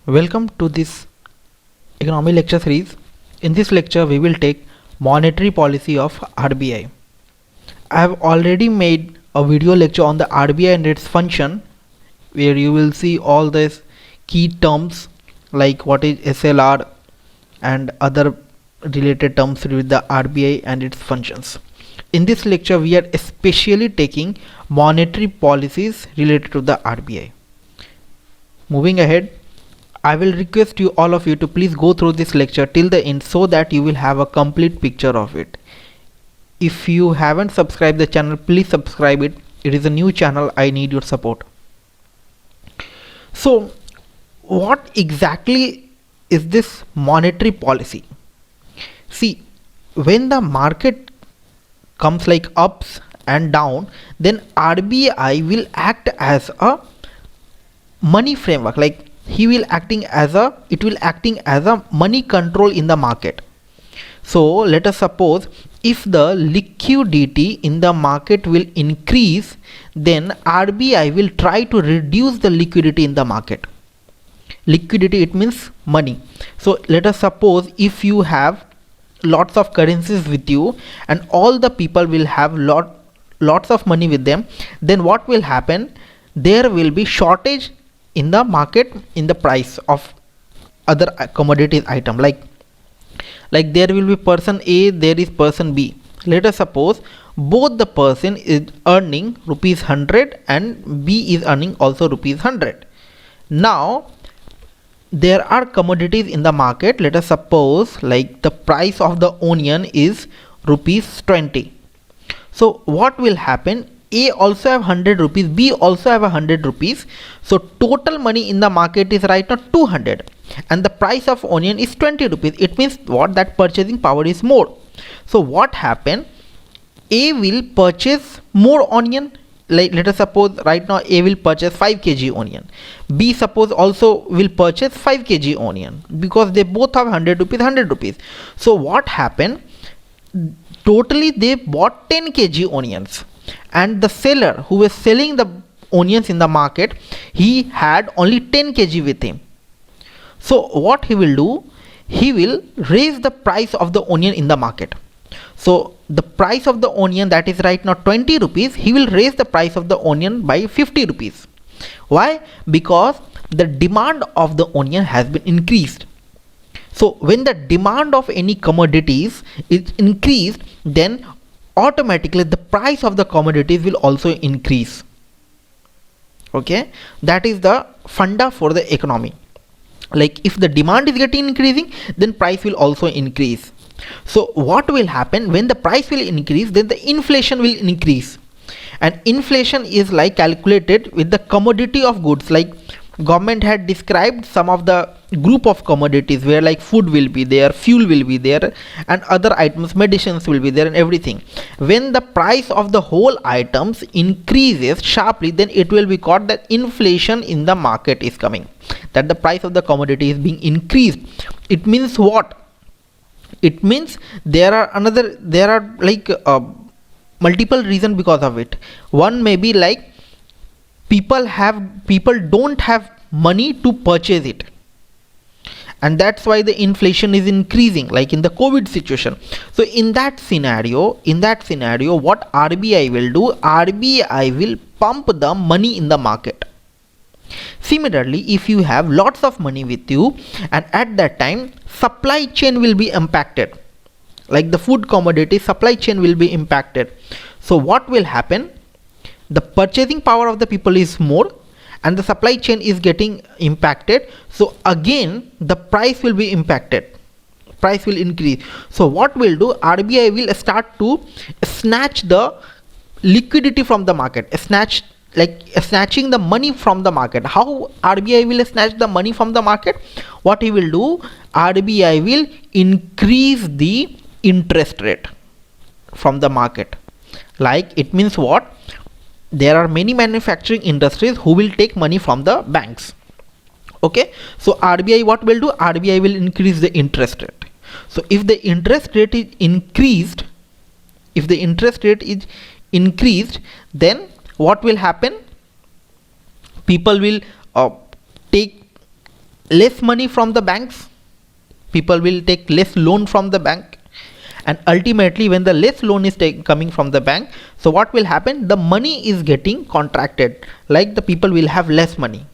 Welcome to this economy lecture series. In this lecture, we will take monetary policy of RBI. I have already made a video lecture on the RBI and its function, where you will see all these key terms like what is SLR and other related terms with the RBI and its functions. In this lecture, we are especially taking monetary policies related to the RBI. Moving ahead, I will request you all of you to please go through this lecture till the end so that you will have a complete picture of it. If you haven't subscribed the channel, please subscribe it. It is a new channel. I need your support. So what exactly is this monetary policy? See, when the market comes like ups and down, then RBI will act as a money framework, like it will acting as a money control in the market. So let us suppose if the liquidity in the market will increase, then RBI will try to reduce the liquidity in the market. Liquidity, it means money. So let us suppose if you have lots of currencies with you and all the people will have lots of money with them, then what will happen? There will be shortage in the market in the price of other commodities item, like there will be person A, there is person B. Let us suppose both the person is earning rupees 100 and B is earning also rupees 100. Now there are commodities in the market. Let us suppose like the price of the onion is rupees 20. So what will happen? A also have 100 rupees, B also have 100 rupees. So total money in the market is right now 200 and the price of onion is 20 rupees. It means what? That purchasing power is more. So what happen? A will purchase more onion. Like let us suppose right now A will purchase 5 kg onion. B suppose also will purchase 5 kg onion because they both have 100 rupees, 100 rupees. So what happened? Totally they bought 10 kg onions. And the seller who was selling the onions in the market, he had only 10 kg with him. So what he will do? He will raise the price of the onion in the market. So the price of the onion that is right now 20 rupees, he will raise the price of the onion by 50 rupees. Why? Because the demand of the onion has been increased. So when the demand of any commodities is increased, then automatically the price of the commodities will also increase. Okay, that is the funda for the economy. Like if the demand is getting increasing, then price will also increase. So what will happen? When the price will increase, then the inflation will increase, and inflation is like calculated with the commodity of goods. Like government had described some of the group of commodities where like food will be there, fuel will be there, and other items, medicines will be there, and everything. When the price of the whole items increases sharply, then it will be called that inflation in the market is coming, that the price of the commodity is being increased. It means what? It means there are multiple reasons because of it. One may be like people don't have money to purchase it, and that's why the inflation is increasing, like in the COVID situation. So in that scenario, what RBI will do? RBI will pump the money in the market. Similarly, if you have lots of money with you and at that time supply chain will be impacted, like the food commodity supply chain will be impacted. So what will happen? The purchasing power of the people is more and the supply chain is getting impacted. So again the price will be impacted, price will increase. So what will do? RBI will start to snatch the liquidity from the market, snatching the money from the market. How RBI will snatch the money from the market? What he will do? RBI will increase the interest rate from the market. Like it means what? There are many manufacturing industries who will take money from the banks. Okay, so RBI what will do? RBI will increase the interest rate. So if the interest rate is increased, then what will happen? People will take less money from the banks, people will take less loan from the bank, and ultimately when the less loan is coming from the bank, so what will happen, the money is getting contracted, like the people will have less money.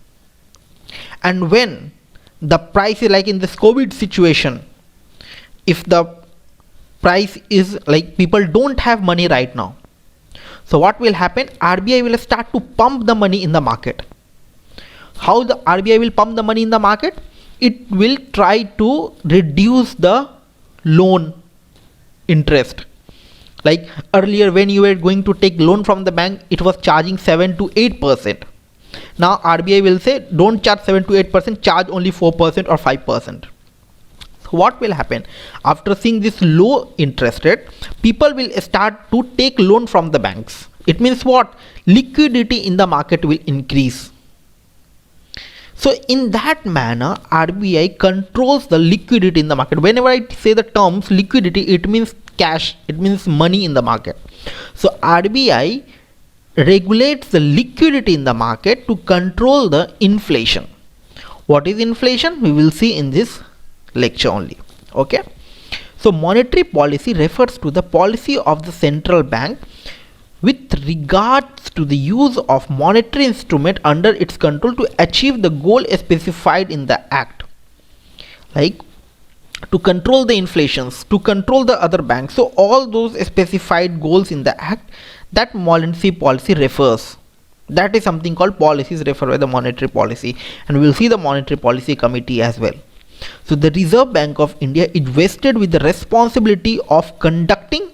And when the price is like in this COVID situation, if the price is like people don't have money right now, so what will happen, RBI will start to pump the money in the market. How the RBI will pump the money in the market? It will try to reduce the loan interest. Like earlier when you were going to take loan from the bank, it was charging 7 to 8%. Now RBI will say don't charge 7 to 8%, charge only 4% or 5%. So what will happen, after seeing this low interest rate, people will start to take loan from the banks. It means what, liquidity in the market will increase. So in that manner, RBI controls the liquidity in the market. Whenever I say the terms liquidity, it means cash, it means money in the market. So RBI regulates the liquidity in the market to control the inflation. What is inflation? We will see in this lecture only. Okay. So monetary policy refers to the policy of the central bank with regards to the use of monetary instrument under its control to achieve the goal specified in the act, like to control the inflations, to control the other banks. So all those specified goals in the act, that monetary policy refers. That is something called policies referred by the monetary policy, and we will see the monetary policy committee as well. So the Reserve Bank of India is vested with the responsibility of conducting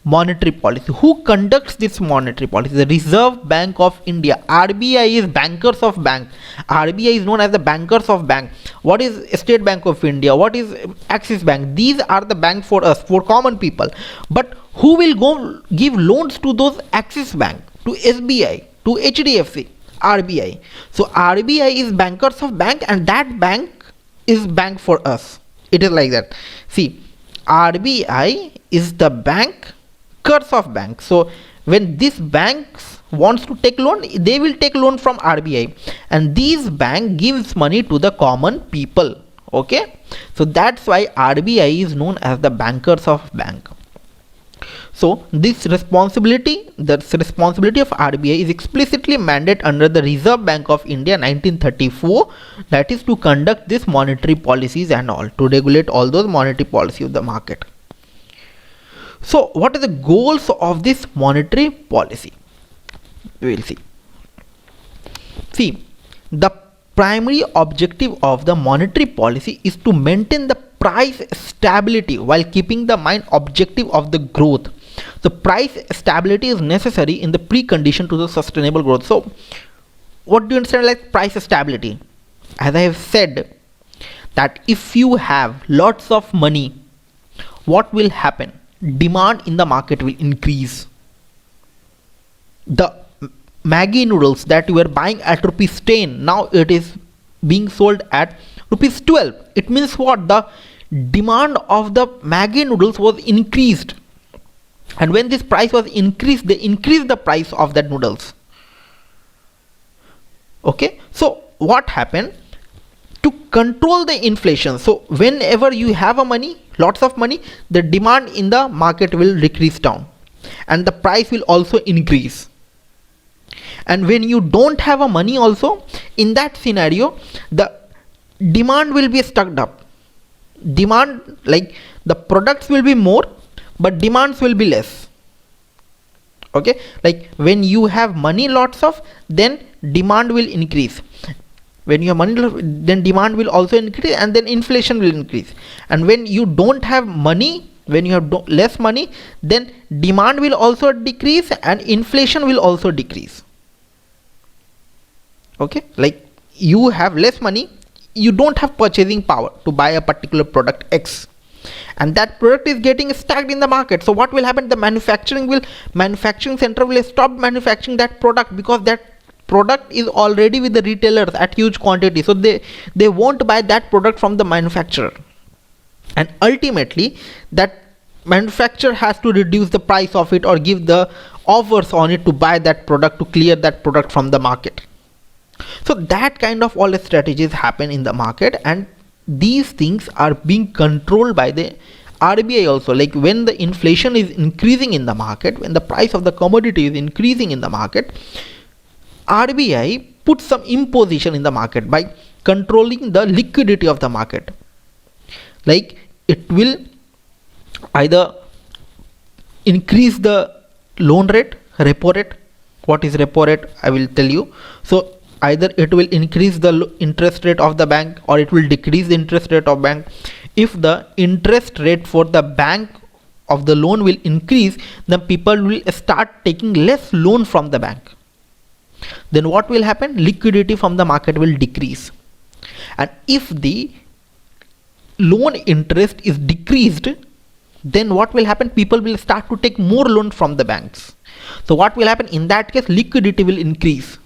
monetary policy. Who conducts this monetary policy? The Reserve Bank of India. RBI is bankers of bank. RBI is known as the bankers of bank. What is State Bank of India? What is Axis Bank? These are the bank for us, for common people. But who will go give loans to those Axis Bank, to SBI, to HDFC? RBI. So RBI is bankers of bank, and that bank is bank for us. It is like that. See, RBI is the bank curse of banks. So when these banks wants to take loan, they will take loan from RBI, and these bank gives money to the common people. Okay, so that's why RBI is known as the bankers of bank. So this responsibility, the responsibility of RBI is explicitly mandated under the Reserve Bank of India 1934, that is to conduct this monetary policies and all, to regulate all those monetary policy of the market. So what are the goals of this monetary policy? We will see. See, the primary objective of the monetary policy is to maintain the price stability while keeping the mind objective of the growth. So price stability is necessary in the precondition to the sustainable growth. So what do you understand like price stability? As I have said, that if you have lots of money, what will happen? Demand in the market will increase. The Maggi noodles that you were buying at ₹10, now it is being sold at ₹12. It means what? The demand of the Maggi noodles was increased, and when this price was increased, they increased the price of that noodles. Okay, so what happened? To control the inflation, so whenever you have a money, lots of money, the demand in the market will decrease down, and the price will also increase. And when you don't have a money also, in that scenario, the demand will be stuck up. Demand, like the products will be more, but demands will be less. Okay, like when you have money lots of, then demand will increase. When you have money, then demand will also increase, and then inflation will increase. And when you don't have money, when you have less money, then demand will also decrease and inflation will also decrease. Okay, like you have less money, you don't have purchasing power to buy a particular product X, and that product is getting stacked in the market. So what will happen? The manufacturing center will stop manufacturing that product, because that product is already with the retailers at huge quantity, so they won't buy that product from the manufacturer, and ultimately that manufacturer has to reduce the price of it or give the offers on it to buy that product, to clear that product from the market. So that kind of all the strategies happen in the market, and these things are being controlled by the RBI also. Like when the inflation is increasing in the market, when the price of the commodity is increasing in the market, RBI puts some imposition in the market by controlling the liquidity of the market. Like it will either increase the loan rate, repo rate. What is repo rate? I will tell you. So either it will increase the interest rate of the bank, or it will decrease the interest rate of bank. If the interest rate for the bank of the loan will increase, then people will start taking less loan from the bank. Then what will happen? Liquidity from the market will decrease. And if the loan interest is decreased, then what will happen? People will start to take more loan from the banks. So what will happen? In that case, liquidity will increase.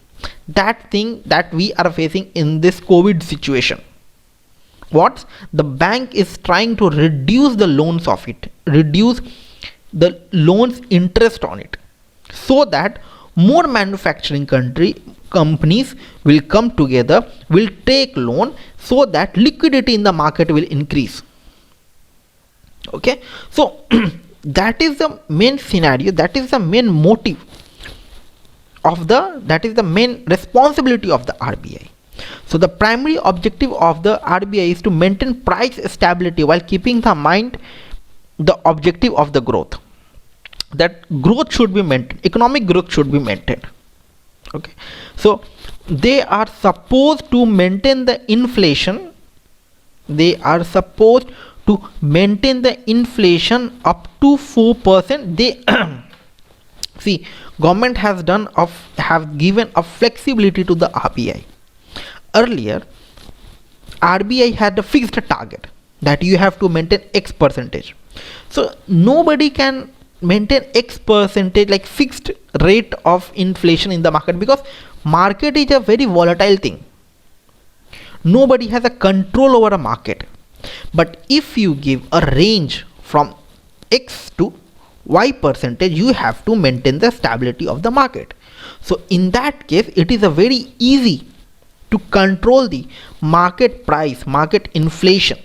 That thing that we are facing in this COVID situation. What? The bank is trying to reduce the loans of it, reduce the loans interest on it, so that more manufacturing companies will come together, will take loan, so that liquidity in the market will increase. Okay, so that is the main scenario, that is the main motive of that is the main responsibility of the RBI. So the primary objective of the RBI is to maintain price stability while keeping in mind the objective of the growth. That growth should be maintained, economic growth should be maintained. Okay, so they are supposed to maintain the inflation. They are supposed to maintain the inflation up to 4%. They see, government has given a flexibility to the RBI. Earlier, RBI had a fixed target that you have to maintain X percentage. So nobody can maintain X percentage, like fixed rate of inflation in the market, because market is a very volatile thing. Nobody has a control over a market. But if you give a range from X to Y percentage, you have to maintain the stability of the market. So in that case, it is a very easy to control the market price, market inflation.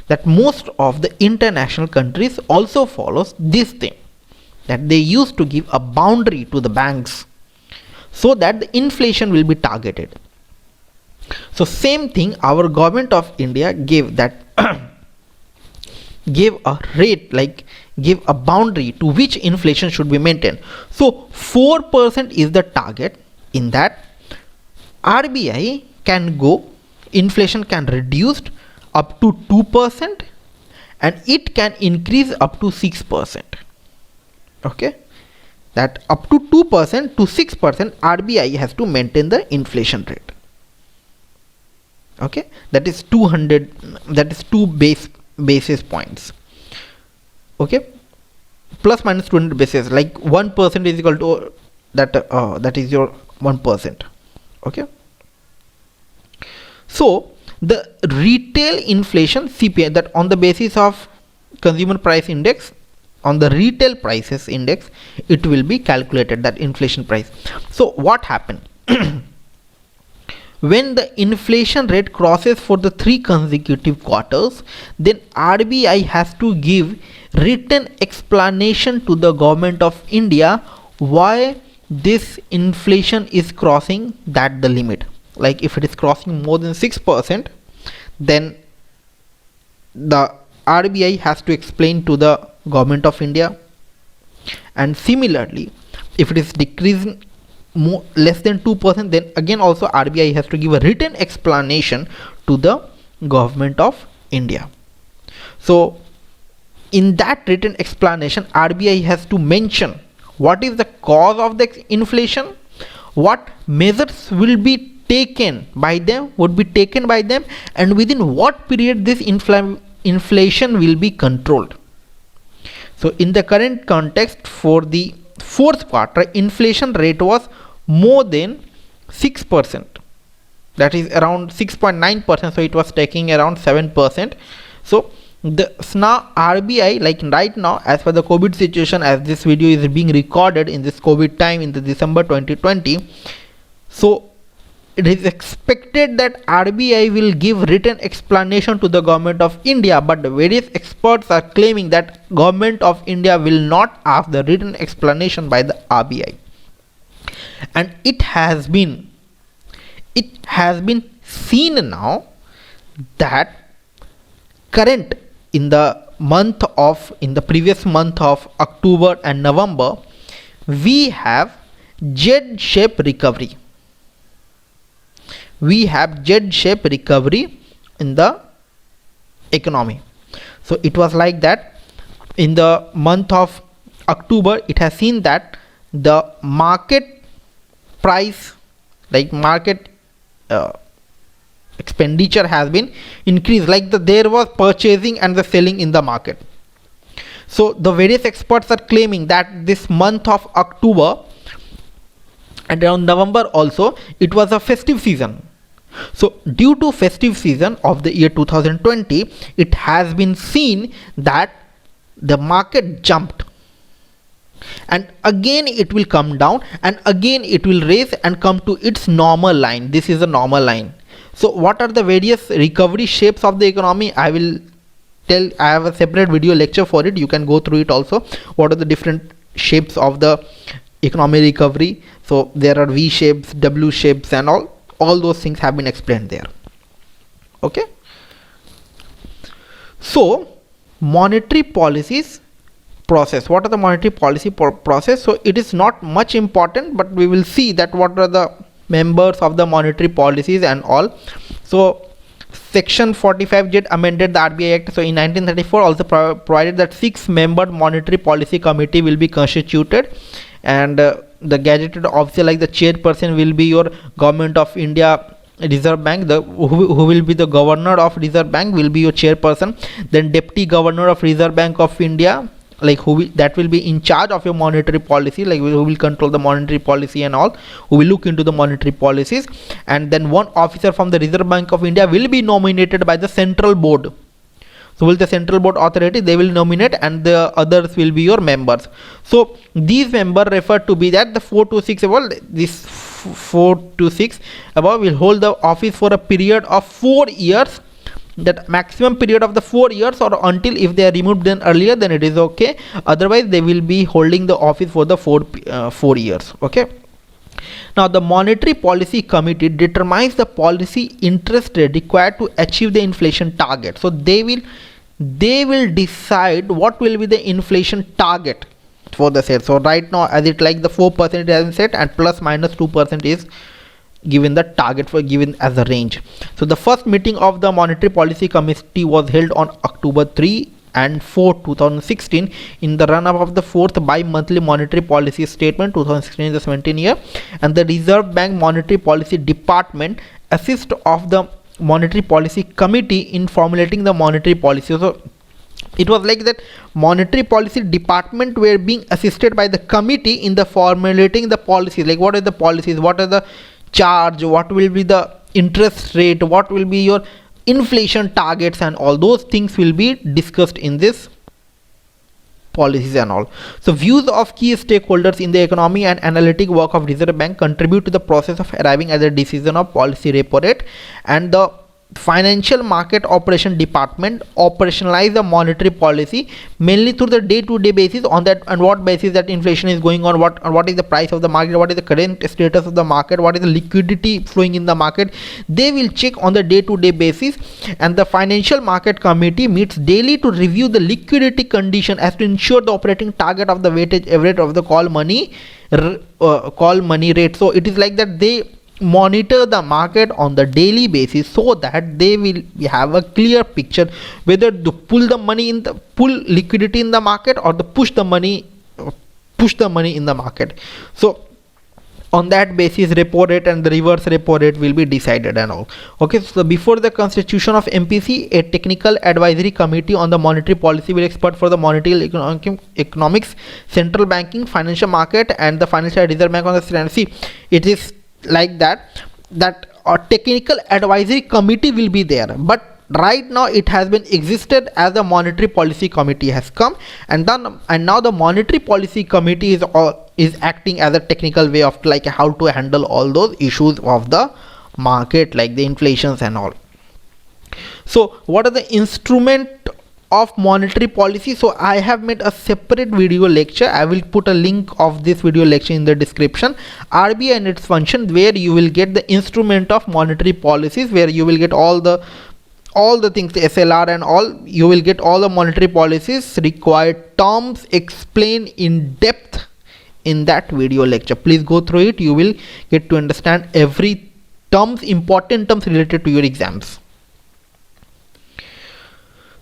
That most of the international countries also follows this thing, that they used to give a boundary to the banks so that the inflation will be targeted. So same thing our government of India gave, that gave a rate, like give a boundary to which inflation should be maintained. So 4% is the target. In that, RBI can go, inflation can reduce up to 2%, and it can increase up to 6%. Okay, that up to 2% to 6% RBI has to maintain the inflation rate. Okay, that is 200, that is 2 basis points. Okay, plus minus 200 basis, like 1% is equal to that, that is your 1%. Okay, so the retail inflation CPI, that on the basis of consumer price index, on the retail prices index, it will be calculated, that inflation price. So what happened? When the inflation rate crosses for the 3 consecutive quarters, then RBI has to give written explanation to the government of India why this inflation is crossing that the limit. Like if it is crossing more than 6%, then the RBI has to explain to the government of India. And similarly, if it is decreasing less than 2%, then again also RBI has to give a written explanation to the government of India. So in that written explanation, RBI has to mention what is the cause of the inflation, what measures will be taken by them, and within what period this inflation will be controlled. So in the current context, for the fourth quarter, inflation rate was more than 6%, that is around 6.9%. so it was taking around 7%. So now RBI, like right now, as per the COVID situation, as this video is being recorded in this COVID time in the December 2020, so it is expected that RBI will give written explanation to the government of India, but various experts are claiming that government of India will not ask the written explanation by the RBI. And it has been seen now that current in the previous month of October and November, we have Z-shaped recovery. We have Z-shaped recovery in the economy. So it was like that in the month of October, it has seen that the market price, like market expenditure has been increased, like there was purchasing and the selling in the market. So the various experts are claiming that this month of October and around November also, it was a festive season. So due to festive season of the year 2020, it has been seen that the market jumped, and again it will come down, and again it will raise and come to its normal line. This is a normal line. So what are the various recovery shapes of the economy? I will tell. I have a separate video lecture for it. You can go through it also. What are the different shapes of the economic recovery? So there are V shapes, W shapes, and all those things have been explained there. Okay. So monetary policies process. What are the monetary policy process? So it is not much important, but we will see that what are the members of the monetary policies and all. So section 45Z amended the RBI Act. So in 1934 also provided that 6-membered monetary policy committee will be constituted, and the gazetted officer, like the chairperson, will be your Government of India Reserve Bank. Who will be the governor of Reserve Bank will be your chairperson. Then deputy governor of Reserve Bank of India, like that will be in charge of your monetary policy, like who will control the monetary policy and all, who will look into the monetary policies. And then one officer from the Reserve Bank of India will be nominated by the central board. So will the central board authority, they will nominate, and the others will be your members. So these members refer to be that the 4 to 6 above, this 4 to 6 above will hold the office for a period of 4 years. That maximum period of the 4 years, or until if they are removed then earlier, then it is okay. Otherwise they will be holding the office for the 4 years. Okay. Now the monetary policy committee determines the policy interest rate required to achieve the inflation target. So they will decide what will be the inflation target for the set. So right now, as it like the 4% it has been set, and plus minus 2% is given the target for given as a range. So the first meeting of the monetary policy committee was held on October 3 and 4, 2016, in the run-up of the 4th bi-monthly monetary policy statement. 2016 is the 17th year, and the Reserve Bank Monetary Policy Department assist of the monetary policy committee in formulating the monetary policy. So it was like that monetary policy department were being assisted by the committee in the formulating the policies, like what are the policies, what are the charge, what will be the interest rate, what will be your inflation targets, and all those things will be discussed in this policies and all. So views of key stakeholders in the economy and analytic work of Reserve Bank contribute to the process of arriving at the decision of policy repo rate, and the Financial Market Operation Department operationalize the monetary policy mainly through the day-to-day basis, on that and what basis that inflation is going on, what is the price of the market, what is the current status of the market, what is the liquidity flowing in the market. They will check on the day-to-day basis, and the Financial Market Committee meets daily to review the liquidity condition as to ensure the operating target of the weighted average of the call money rate. So it is like that they monitor the market on the daily basis, so that they will have a clear picture whether to pull liquidity in the market, or to push the money in the market. So on that basis, repo rate and the reverse repo rate will be decided and all. Okay, so before the constitution of MPC, a technical advisory committee on the monetary policy will expert for the monetary economics, central banking, financial market, and the Financial Reserve Bank on the strategy. It is like that a technical advisory committee will be there, but right now it has been existed as the monetary policy committee has come, and now the monetary policy committee is acting as a technical way of like how to handle all those issues of the market, like the inflations and all. So what are the instrument of monetary policy? So I have made a separate video lecture. I will put a link of this video lecture in the description. RBI and its function, where you will get the instrument of monetary policies, where you will get all the things, the SLR and all. You will get all the monetary policies required terms explained in depth in that video lecture. Please go through it. You will get to understand every terms, important terms related to your exams.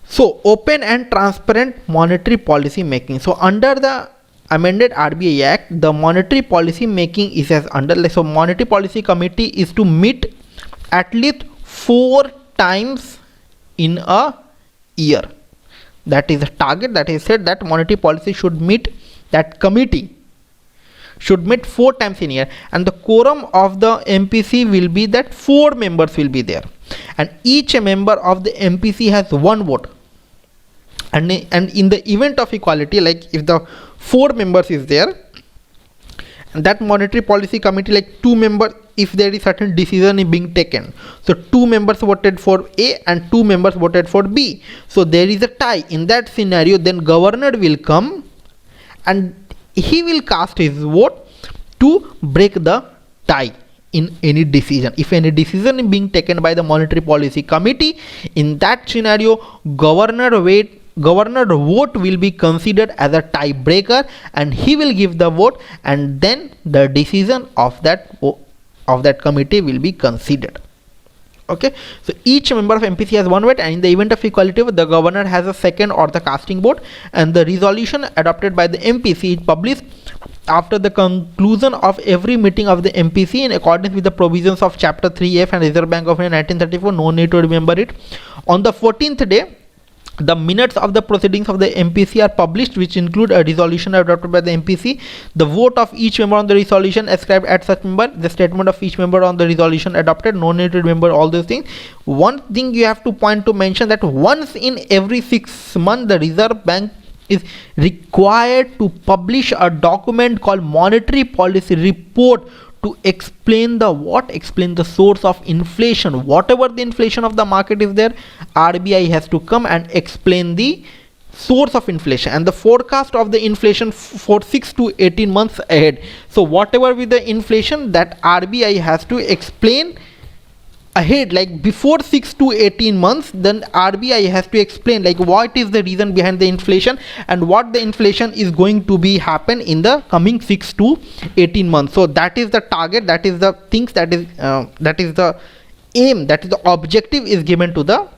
So open and transparent monetary policy making. So under the amended RBI Act, the monetary policy making is as under. So monetary policy committee is to meet at least 4 times in a year. That is the target that is said, that monetary policy should meet, that committee should meet 4 times in a year, and the quorum of the MPC will be that 4 members will be there, and each member of the MPC has 1 vote. And in the event of equality, like if the 4 members is there, and that monetary policy committee, like 2 members, if there is certain decision is being taken, so 2 members voted for A and 2 members voted for B, so there is a tie. In that scenario, then governor will come and he will cast his vote to break the tie in any decision. If any decision is being taken by the monetary policy committee, in that scenario, governor vote will be considered as a tiebreaker, and he will give the vote, and then the decision of that committee will be considered. Okay, so each member of MPC has 1 vote, and in the event of equality, the governor has a second or the casting vote, and the resolution adopted by the MPC is published after the conclusion of every meeting of the MPC in accordance with the provisions of Chapter 3F and Reserve Bank of India 1934. No need to remember it. On the 14th day, the minutes of the proceedings of the MPC are published, which include a resolution adopted by the MPC, the vote of each member on the resolution ascribed at such member, the statement of each member on the resolution adopted. No need to remember all those things. One thing you have to point to mention, that once in every 6 months, the Reserve Bank is required to publish a document called monetary policy report to explain the source of inflation. Whatever the inflation of the market is there, RBI has to come and explain the source of inflation and the forecast of the inflation for 6 to 18 months ahead. So whatever with the inflation, that RBI has to explain ahead, like before 6 to 18 months, then RBI has to explain like what is the reason behind the inflation and what the inflation is going to be happen in the coming 6 to 18 months. So that is the target, that is the things, that is the aim, that is the objective is given to the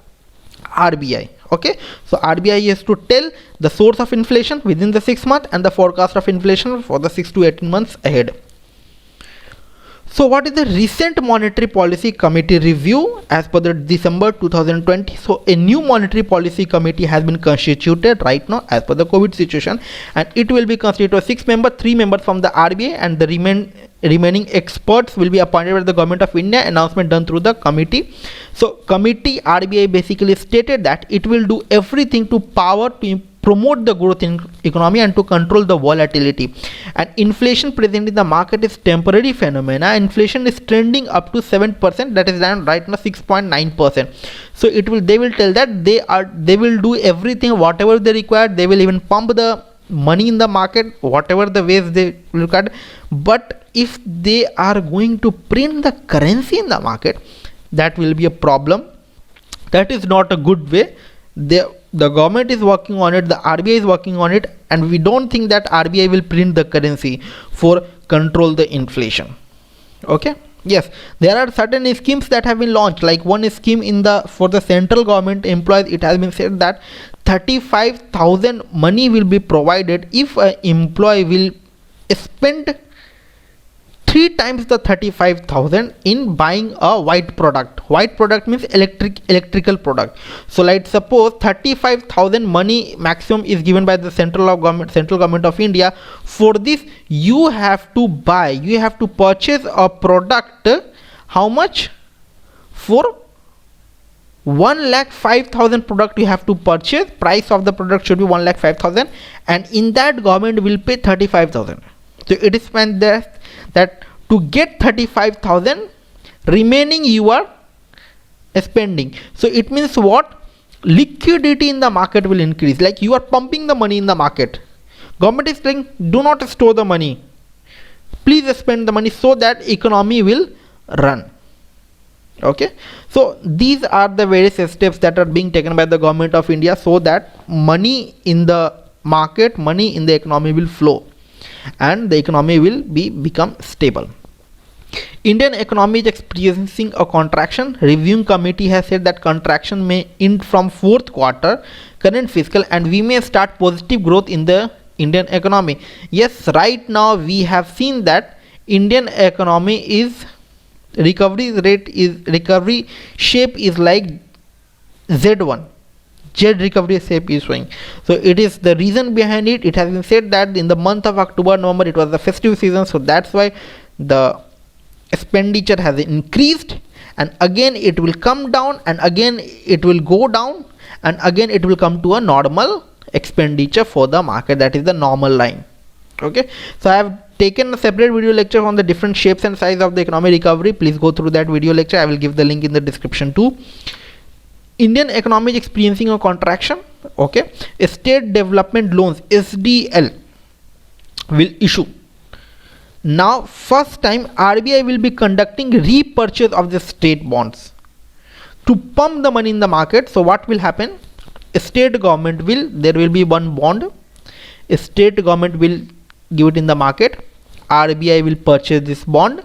RBI. Okay, so RBI has to tell the source of inflation within the 6 months and the forecast of inflation for the 6 to 18 months ahead. So what is the recent monetary policy committee review as per the December 2020? So a new monetary policy committee has been constituted right now as per the COVID situation, and it will be constituted of 6 members, 3 members from the RBI, and the remaining experts will be appointed by the government of India. Announcement done through the committee. So committee RBI basically stated that it will do everything to promote the growth in economy and to control the volatility. And inflation present in the market is temporary phenomena. Inflation is trending up to 7%, that is right now 6.9%. So they will tell that they will do everything whatever they require. They will even pump the money in the market whatever the ways they look at. But if they are going to print the currency in the market, that will be a problem. That is not a good way. The government is working on it, the RBI is working on it, and we don't think that RBI will print the currency for control the inflation. Okay, yes, there are certain schemes that have been launched, like one scheme for the central government employees. It has been said that 35,000 money will be provided if an employee will spend 3 times the 35,000 in buying a white product. White product means electrical product. So let's suppose 35,000 money maximum is given by the central government of India. For this, you have to purchase a product. How much? For 1,05,000 product you have to purchase. Price of the product should be 1,05,000, and in that government will pay 35,000. So it is meant that to get 35,000, remaining you are spending. So it means what? Liquidity in the market will increase. Like you are pumping the money in the market. Government is saying, do not store the money, please spend the money so that economy will run. Okay, so these are the various steps that are being taken by the government of India so that money in the market, money in the economy will flow and the economy will become stable. Indian economy is experiencing a contraction. Reviewing committee has said that contraction may end from fourth quarter current fiscal and we may start positive growth in the Indian economy. Yes, right now we have seen that Indian economy is recovery shape is like Z1. Z recovery shape is showing. So it is the reason behind it. It has been said that in the month of October, November, it was the festive season, so that's why the expenditure has increased, and again it will come down, and again it will go down, and again it will come to a normal expenditure for the market. That is the normal line. Okay, so I have taken a separate video lecture on the different shapes and size of the economic recovery. Please go through that video lecture. I will give the link in the description too. Indian economy is experiencing a contraction. Okay, state development loans SDL will issue. Now first time RBI will be conducting repurchase of the state bonds to pump the money in the market. So what will happen? State government will, there will be one bond, state government will give it in the market, RBI will purchase this bond,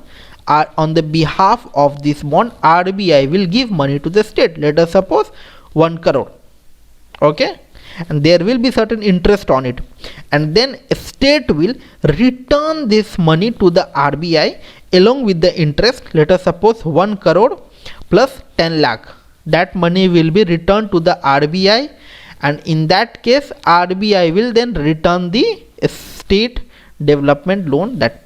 on the behalf of this bond RBI will give money to the state. Let us suppose 1 crore. Okay, and there will be certain interest on it, and then state will return this money to the RBI along with the interest. Let us suppose 1 crore plus 10 lakh. That money will be returned to the RBI, and in that case RBI will then return the state development loan, that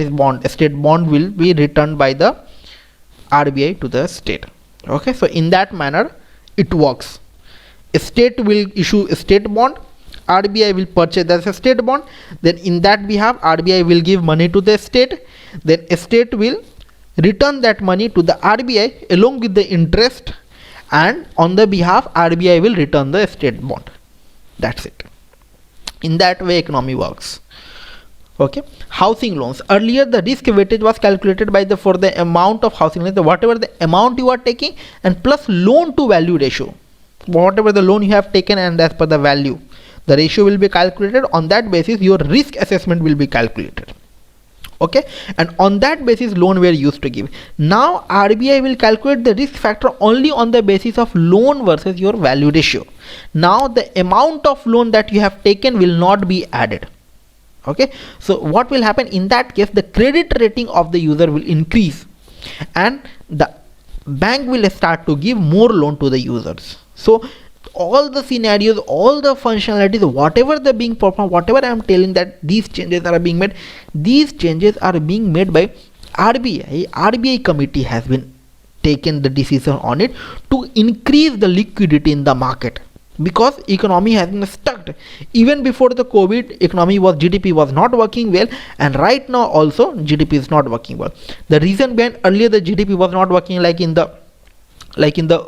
is bond, state bond will be returned by the RBI to the state. Okay, so in that manner it works. State will issue a state bond, RBI will purchase as a state bond, then in that behalf RBI will give money to the state, then state will return that money to the RBI along with the interest, and on the behalf RBI will return the state bond. That's it. In that way economy works. Okay, housing loans. Earlier the risk weightage was calculated by for the amount of housing loans, whatever the amount you are taking and plus loan to value ratio. Whatever the loan you have taken and as per the value, the ratio will be calculated. On that basis your risk assessment will be calculated. Okay, and on that basis loan were used to give. Now RBI will calculate the risk factor only on the basis of loan versus your value ratio. Now the amount of loan that you have taken will not be added. Okay, so what will happen in that case? The credit rating of the user will increase and the bank will start to give more loan to the users. So all the scenarios, all the functionalities, whatever they being performed, whatever I am telling that these changes are being made, these changes are being made by RBI. RBI committee has been taken the decision on it to increase the liquidity in the market, because economy has been stuck. Even before the COVID, GDP was not working well, and right now also GDP is not working well. The reason behind earlier the GDP was not working like in the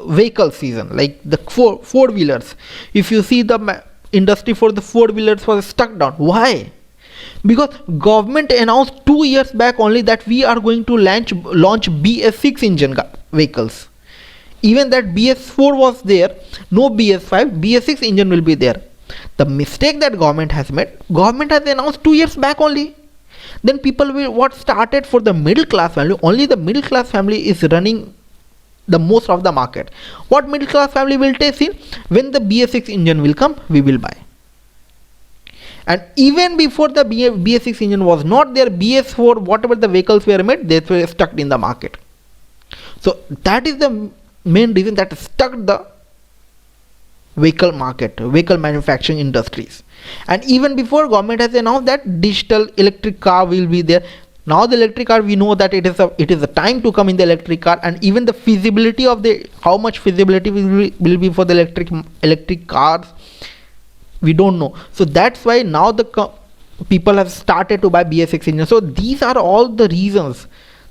vehicle season, like the four wheelers. If you see the industry for the four wheelers was stuck down. Why? Because government announced 2 years back only that we are going to launch BS6 engine vehicles. Even that BS4 was there, no BS5, BS6 engine will be there. The mistake that government has made, government has announced 2 years back only. Then people will what started for the middle class family. Only the middle class family is running the most of the market. What middle class family will take in? When the BS6 engine will come, we will buy. And even before the BS6 engine was not there, BS4, whatever the vehicles were made, they were stuck in the market. So that is the main reason that stuck the vehicle market, vehicle manufacturing industries. And even before, government has announced that digital electric car will be there. Now the electric car, we know that it is a time to come in the electric car, and even the feasibility of how much feasibility will be for the electric cars, we don't know. So that's why now the people have started to buy BS6 engine. So these are all the reasons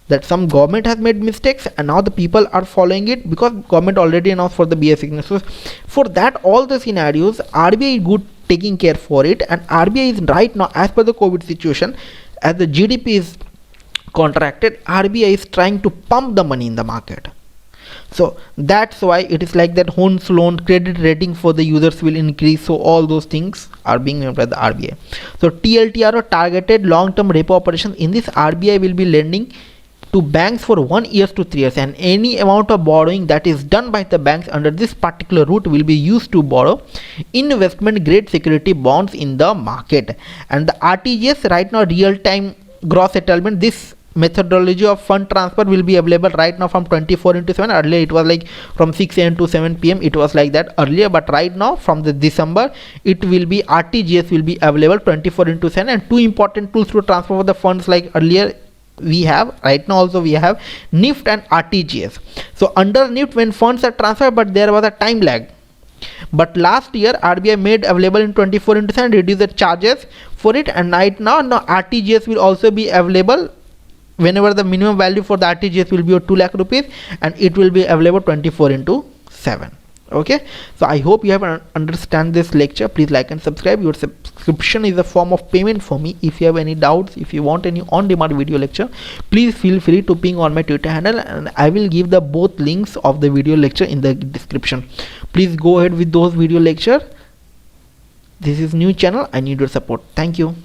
that some government has made mistakes and now the people are following it because government already announced for the BS signatures. For that all the scenarios RBI is good taking care for it, and RBI is right now, as per the COVID situation, as the GDP is contracted, RBI is trying to pump the money in the market. So that's why it is like that. Home loan credit rating for the users will increase, so all those things are being made by the RBI. So TLTRO or targeted long term repo operations, in this RBI will be lending to banks for 1 year to 3 years, and any amount of borrowing that is done by the banks under this particular route will be used to borrow investment grade security bonds in the market. And the RTGS, right now real time gross settlement, this methodology of fund transfer will be available right now from 24/7. Earlier it was like from 6 a.m. to 7 p.m. it was like that earlier, but right now from the December it will be RTGS will be available 24/7. And two important tools to transfer the funds, like earlier we have, right now also we have NIFT and RTGS. So under NIFT when funds are transferred, but there was a time lag, but last year RBI made available in 24/7, reduce the charges for it, and right now RTGS will also be available whenever the minimum value for the RTGS will be 2 lakh rupees, and it will be available 24/7. Okay, so I hope you have understand this lecture. Please like and subscribe. Your subscription is a form of payment for me. If you have any doubts, if you want any on-demand video lecture, please feel free to ping on my Twitter handle, and I will give the both links of the video lecture in the description. Please go ahead with those video lecture. This is new channel, I need your support. Thank you.